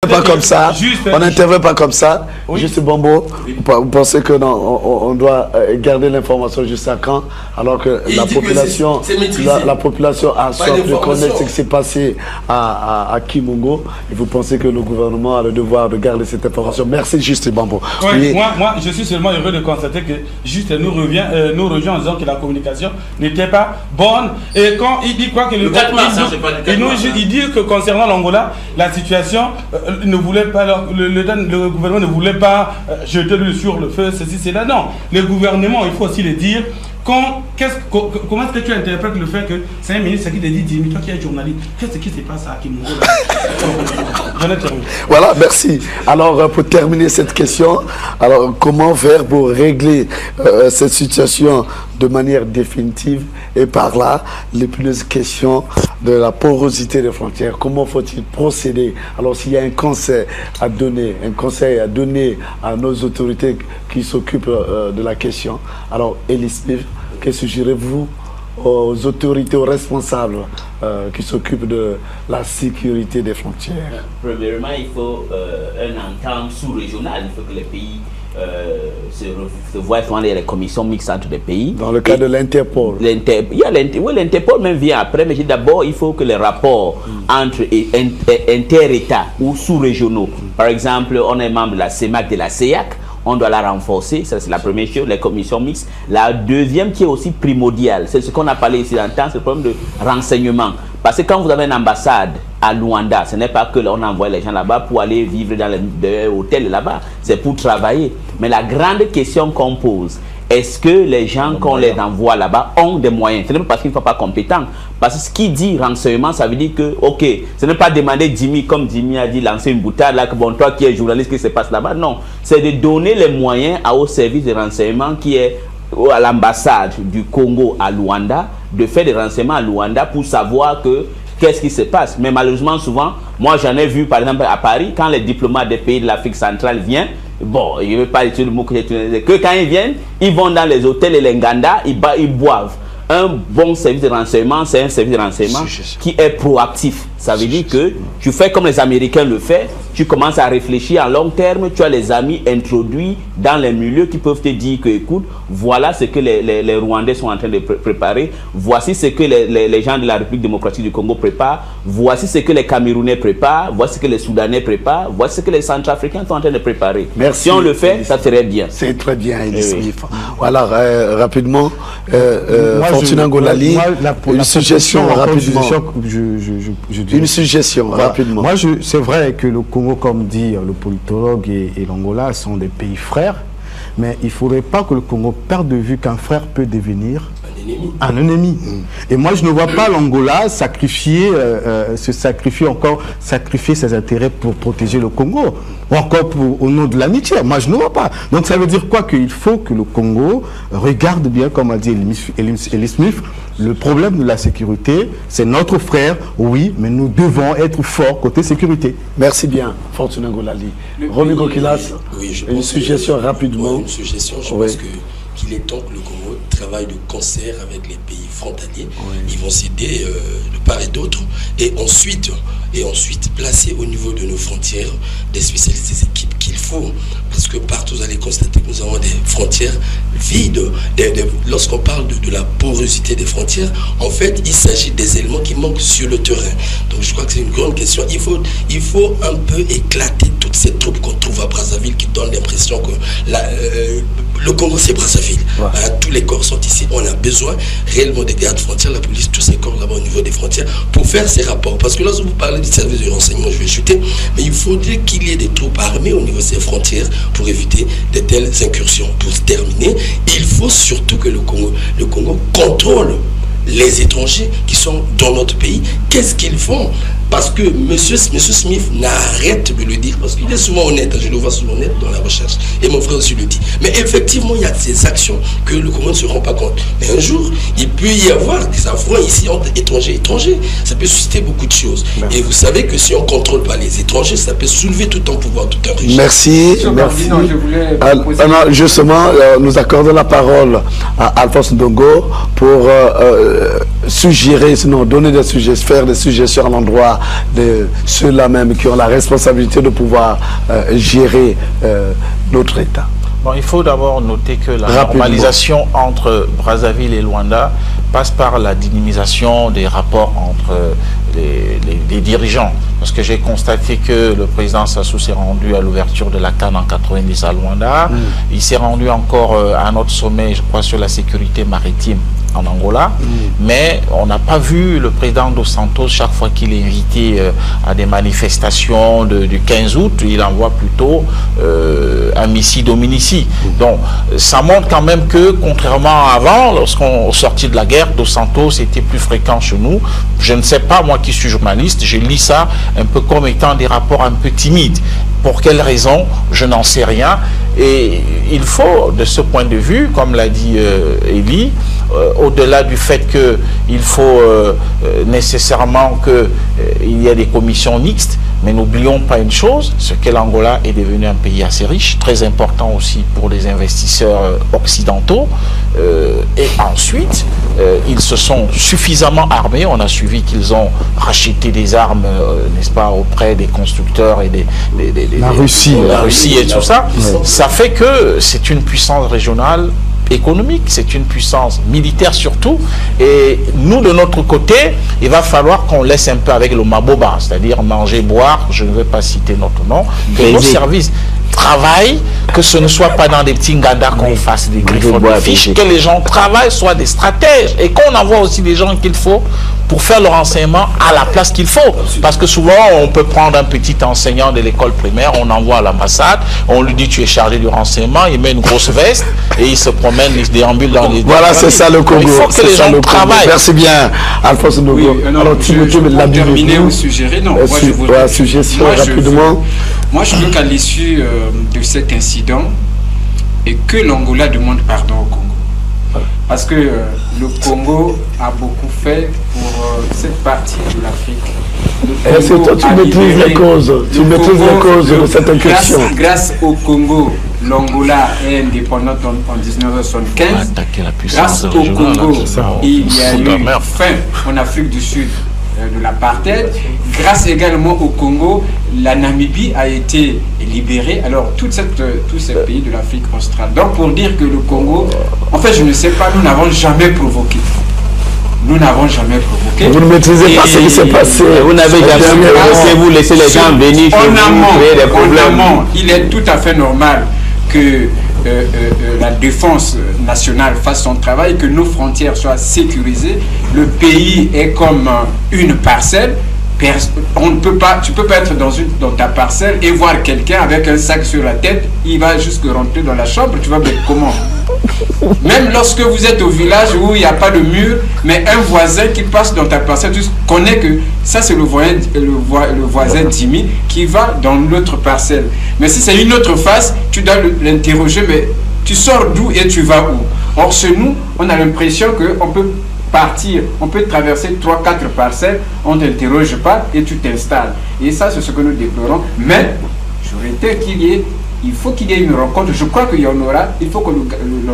Pas comme ça, on n'intervient pas comme ça. Oui. Juste Bambo, vous pensez que non, on doit garder l'information jusqu'à quand, alors que la population a soif de connaître ce qui s'est passé à Kimongo, et vous pensez que le gouvernement a le devoir de garder cette information. Merci Juste Bambo. Oui, moi je suis seulement heureux de constater que Juste nous rejoint en disant que la communication n'était pas bonne, et quand il dit quoi que il dit que concernant l'Angola, la situation ne voulait pas, le gouvernement ne voulait pas jeter l'huile sur le feu, ceci, cela. Non, le gouvernement, il faut aussi le dire. Comment est-ce que tu interprètes le fait que c'est un ministre qui te dit, dis-moi, toi qui es journaliste, qu'est-ce qui se passe à Kimongo? Voilà, merci. Alors, pour terminer cette question, alors comment faire pour régler cette situation de manière définitive, et par là, l'épineuse question de la porosité des frontières. Comment faut-il procéder? Alors, s'il y a un conseil à donner à nos autorités qui s'occupent de la question, alors, Elie Smith, que suggérez-vous aux autorités, aux responsables qui s'occupent de la sécurité des frontières? Premièrement, il faut un entente sous-régional. Il faut que les pays se voient dans les commissions mixtes entre les pays. Dans le cas de l'Interpol. L'Interpol même vient après, mais d'abord, il faut que les rapports entre inter-États ou sous-régionaux, par exemple, on est membre de la CEMAC, de la CEIAC, on doit la renforcer, ça c'est la première chose, les commissions mixtes. La deuxième qui est aussi primordiale, c'est ce qu'on a parlé ici dans le temps, c'est le problème de renseignement. Parce que quand vous avez une ambassade à Luanda, ce n'est pas que l'on envoie les gens là-bas pour aller vivre dans les hôtels là-bas, c'est pour travailler. Mais la grande question qu'on pose, est-ce que les gens qu'on les envoie là-bas ont des moyens? Ce n'est pas parce qu'ils ne sont pas compétents. Parce que ce qui dit renseignement, ça veut dire que, ok, ce n'est pas demander Jimmy, comme Jimmy a dit, lancer une boutade là, que bon, toi qui es journaliste, qu'est-ce qui se passe là-bas? Non, c'est de donner les moyens au service de renseignement qui est à l'ambassade du Congo à Luanda, de faire des renseignements à Luanda pour savoir que qu'est-ce qui se passe. Mais malheureusement, souvent, moi j'en ai vu par exemple à Paris, quand les diplomates des pays de l'Afrique centrale viennent, bon, je ne veux pas utiliser le mot que quand ils viennent, ils vont dans les hôtels et les Nganda, ils boivent. Un bon service de renseignement, c'est un service de renseignement qui est proactif. Ça veut dire que tu fais comme les Américains le font, tu commences à réfléchir à long terme, tu as les amis introduits dans les milieux qui peuvent te dire que, écoute, voilà ce que les Rwandais sont en train de préparer, voici ce que les gens de la République démocratique du Congo préparent, voici ce que les Camerounais préparent, voici ce que les Soudanais préparent, voici ce que les Centrafricains sont en train de préparer. Merci. Si on le fait, ça serait bien. C'est très bien, Elie Smith. Voilà, rapidement, Fortuna Ngolali, une suggestion rapidement. Une suggestion rapidement. Moi, c'est vrai que le Congo, comme dit le politologue, et l'Angola sont des pays frères, mais il ne faudrait pas que le Congo perde de vue qu'un frère peut devenir un ennemi. Et moi, je ne vois pas l'Angola sacrifier ses intérêts pour protéger le Congo, ou encore au nom de l'amitié. Moi, je ne vois pas. Donc, ça veut dire quoi? Qu'il faut que le Congo regarde bien, comme a dit Elie Smith, le problème de la sécurité, c'est notre frère, oui, mais nous devons être forts côté sécurité. Merci bien, Fortuna Ngolali. Romy Kokilas, une suggestion rapidement. Une suggestion, je pense qu'il est temps que le Congo travaille de concert avec les pays frontaliers. Ils vont s'aider de part et d'autre, et ensuite placer au niveau de nos frontières des spécialistes, des équipes qu'il faut, parce que partout vous allez constater que nous avons des frontières vides. Lorsqu'on parle de la porosité des frontières, en fait il s'agit des éléments qui manquent sur le terrain. Donc je crois que c'est une grande question. Il faut un peu éclater toutes ces troupes qu'on trouve à Brazzaville qui donnent l'impression que le Congo c'est Brazzaville. Tous les corps sont ici. On a besoin réellement des gardes frontières, la police, tous ces corps là-bas au niveau des frontières pour faire ces rapports. Parce que lorsque vous parlez du service de renseignement, je vais chuter, mais il faudrait qu'il y ait des troupes armées au niveau de ces frontières pour éviter de telles incursions. Pour terminer, il faut surtout que le Congo contrôle les étrangers qui sont dans notre pays. Qu'est-ce qu'ils font? Parce que M. Smith n'arrête de le dire, parce qu'il est souvent honnête, je le vois souvent honnête dans la recherche, et mon frère aussi le dit. Mais effectivement, il y a ces actions que le Congo ne se rend pas compte. Mais un jour, il peut y avoir des affronts ici entre étrangers et étrangers. Ça peut susciter beaucoup de choses. Et vous savez que si on ne contrôle pas les étrangers, ça peut soulever tout un pouvoir, tout un régime. Merci. Merci. Justement, nous accordons la parole à Alphonse Ndongo pour suggérer, sinon donner des suggestions, faire des suggestions à l'endroit de ceux-là même qui ont la responsabilité de pouvoir gérer notre État? Bon, il faut d'abord noter que la normalisation entre Brazzaville et Luanda passe par la dynamisation des rapports entre les dirigeants. Parce que j'ai constaté que le président Sassou s'est rendu à l'ouverture de la CAN en 90 à Luanda. Il s'est rendu encore à un autre sommet, je crois, sur la sécurité maritime en Angola. Mais on n'a pas vu le président Dos Santos, chaque fois qu'il est invité à des manifestations du 15 août, il envoie plutôt un missi dominici. Donc ça montre quand même que, contrairement à avant, lorsqu'on sortit de la guerre, Dos Santos était plus fréquent chez nous. Je ne sais pas, moi qui suis journaliste, je lis ça un peu comme étant des rapports un peu timides. Pour quelle raison, je n'en sais rien. Et il faut, de ce point de vue, comme l'a dit Elie, au-delà du fait qu'il faut nécessairement qu'il y ait des commissions mixtes, mais n'oublions pas une chose, c'est que l'Angola est devenu un pays assez riche, très important aussi pour les investisseurs occidentaux. Et ensuite, ils se sont suffisamment armés. On a suivi qu'ils ont racheté des armes, n'est-ce pas, auprès des constructeurs et la Russie et tout ça. Ça fait que c'est une puissance régionale économique, c'est une puissance militaire surtout, et nous de notre côté, il va falloir qu'on laisse un peu avec le maboba, c'est-à-dire manger, boire, je ne vais pas citer notre nom, que nos services travaillent, que ce ne soit pas dans des petits ngadas qu'on fasse des griffons de fiches, que les gens travaillent, soient des stratèges, et qu'on envoie aussi des gens qu'il faut pour faire le renseignement à la place qu'il faut. Parce que souvent, on peut prendre un petit enseignant de l'école primaire, on envoie à l'ambassade, on lui dit tu es chargé du renseignement, il met une grosse veste et il se promène, il se déambule dans les... Voilà, c'est ça le Congo. Il faut que les gens travaillent. Merci bien, Alphonse Nogo. Alors, pour terminer ou suggérer, non. Suggestion rapidement. Moi, je veux qu'à l'issue de cet incident, et que l'Angola demande pardon au Congo. Parce que le Congo a beaucoup fait pour cette partie de l'Afrique. C'est toi, tu maîtrises les causes. Tu maîtrises les causes de cette question. Grâce au Congo, l'Angola est indépendante en 1975. Grâce au Congo, il y a eu fin en Afrique du Sud de l'apartheid. Grâce également au Congo, la Namibie a été libérée. Alors, tous ces pays de l'Afrique australe. Donc, pour dire que le Congo, en fait, je ne sais pas, nous n'avons jamais provoqué. Nous n'avons jamais provoqué. Vous ne maîtrisez pas ce qui s'est passé. Vous n'avez jamais provoqué, vous laissez les gens venir chez vous, créer des problèmes. Il est tout à fait normal que la défense nationale fasse son travail, que nos frontières soient sécurisées. Le pays est comme une parcelle. On ne peut pas, tu peux pas être dans ta parcelle et voir quelqu'un avec un sac sur la tête, il va jusque rentrer dans la chambre, tu vas dire comment? Même lorsque vous êtes au village où il n'y a pas de mur, mais un voisin qui passe dans ta parcelle, tu connais que ça c'est le voisin timide qui va dans l'autre parcelle. Mais si c'est une autre face, tu dois l'interroger, mais tu sors d'où et tu vas où? Or chez nous, on a l'impression qu'on peut partir, on peut traverser 3-4 parcelles, on ne t'interroge pas et tu t'installes. Et ça, c'est ce que nous déplorons. Mais, j'aurais été il faut qu'il y ait une rencontre. Je crois qu'il y en aura. Il faut que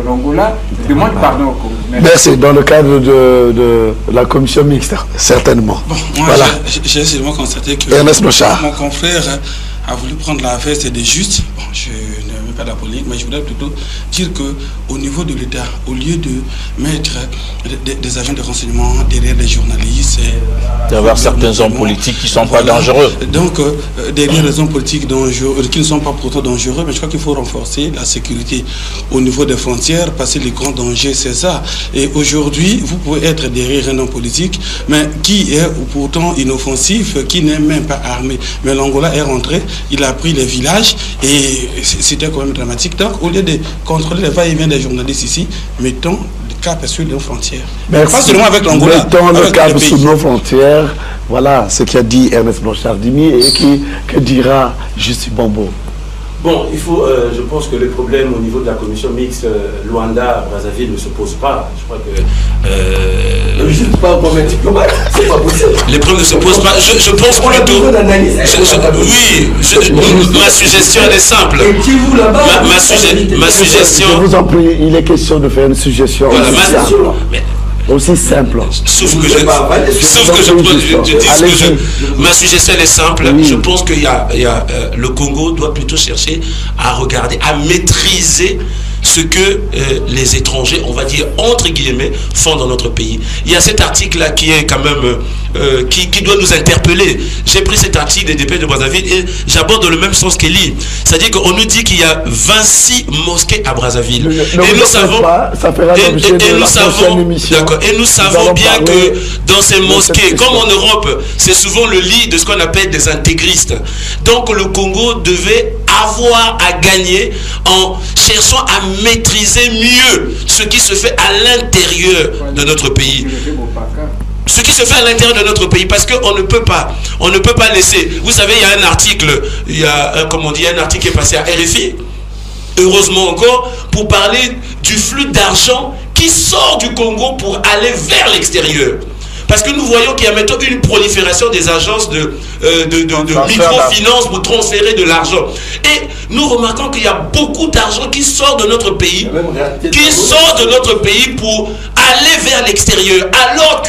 l'Angola demande pardon au Congo. Merci. Dans le cadre de la commission mixte, certainement. Bon, moi, voilà. J'ai seulement constaté que Ernest Mochard, mon confrère a voulu prendre l'affaire, c'est des justes. Bon, je ne mets pas de la politique, mais je voudrais plutôt dire qu'au niveau de l'État, au lieu de mettre des agents de renseignement derrière les journalistes, d'avoir certains hommes politiques qui ne sont pas dangereux. Donc, derrière les hommes politiques qui ne sont pas pourtant dangereux, mais je crois qu'il faut renforcer la sécurité au niveau des frontières, parce que les grands dangers, c'est ça. Et aujourd'hui, vous pouvez être derrière un homme politique, mais qui est pourtant inoffensif, qui n'est même pas armé. Mais l'Angola est rentré, il a pris les villages et c'était quand même dramatique. Donc, au lieu de contrôler les va-et-vient des journalistes ici, mettons le cap sur nos frontières. Merci. Pas seulement avec l'Angola. Mettons le cap sur nos frontières. Voilà ce qu'a dit Ernest Blanchard-Dimi et que dira Justin Bombo. Bon, il faut, je pense que le problème au niveau de la commission mixte Luanda-Brazzaville ne se pose pas. Je crois que... je ne suis pas comme un diplomate, c'est pas possible. Les problèmes ne se posent pas. Je pense plutôt... ma suggestion elle est simple. Ma suggestion... Je vous en prie, il est question de faire une suggestion. Voilà, Aussi simple. Sauf que ma suggestion elle est simple. Oui. Je pense que le Congo doit plutôt chercher à regarder, à maîtriser ce que les étrangers, on va dire entre guillemets, font dans notre pays. Il y a cet article-là qui est quand même qui doit nous interpeller. J'ai pris cet article des dépêches de Brazzaville et j'aborde dans le même sens qu'Elie. C'est-à-dire qu'on nous dit qu'il y a 26 mosquées à Brazzaville. Et nous savons, et nous savons bien que dans ces mosquées, comme en Europe, c'est souvent le lit de ce qu'on appelle des intégristes. Donc le Congo devait avoir à gagner en cherchant à maîtriser mieux ce qui se fait à l'intérieur de notre pays. Ce qui se fait à l'intérieur de notre pays, parce qu'on ne peut pas laisser. Vous savez, il y a un article, un article qui est passé à RFI, heureusement encore, pour parler du flux d'argent qui sort du Congo pour aller vers l'extérieur. Parce que nous voyons qu'il y a maintenant une prolifération des agences de microfinance pour transférer de l'argent. Et nous remarquons qu'il y a beaucoup d'argent qui sort de notre pays, pour aller vers l'extérieur. Alors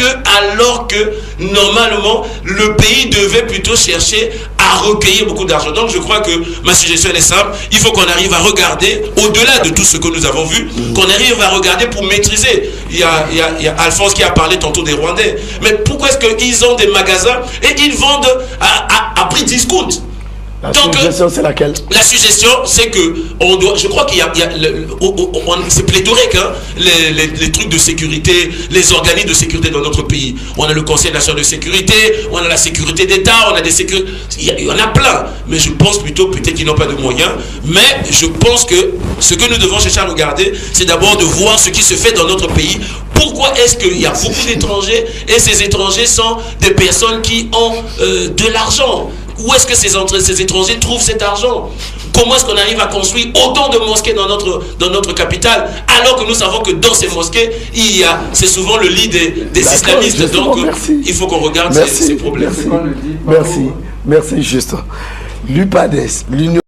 que normalement, le pays devait plutôt chercher à recueillir beaucoup d'argent. Donc je crois que ma suggestion est simple. Il faut qu'on arrive à regarder, au-delà de tout ce que nous avons vu, qu'on arrive à regarder pour maîtriser. Il y a Alphonse qui a parlé tantôt des Rwandais. Mais pourquoi est-ce qu'ils ont des magasins et ils vendent à prix discount? La suggestion, c'est laquelle? La suggestion, c'est que on doit. Je crois qu'il y a c'est pléthorique, hein, les trucs de sécurité, les organismes de sécurité dans notre pays. On a le Conseil national de sécurité, on a la sécurité d'État, on a des sécurités. Il y en a plein. Mais je pense plutôt, peut-être qu'ils n'ont pas de moyens. Mais je pense que ce que nous devons chercher à regarder, c'est d'abord de voir ce qui se fait dans notre pays. Pourquoi est-ce qu'il y a beaucoup d'étrangers et ces étrangers sont des personnes qui ont de l'argent? Où est-ce que ces étrangers trouvent cet argent? Comment est-ce qu'on arrive à construire autant de mosquées dans notre capitale, alors que nous savons que dans ces mosquées, c'est souvent le lit des islamistes. Donc, il faut qu'on regarde ces problèmes. Merci, juste. L'UPADES, l'Union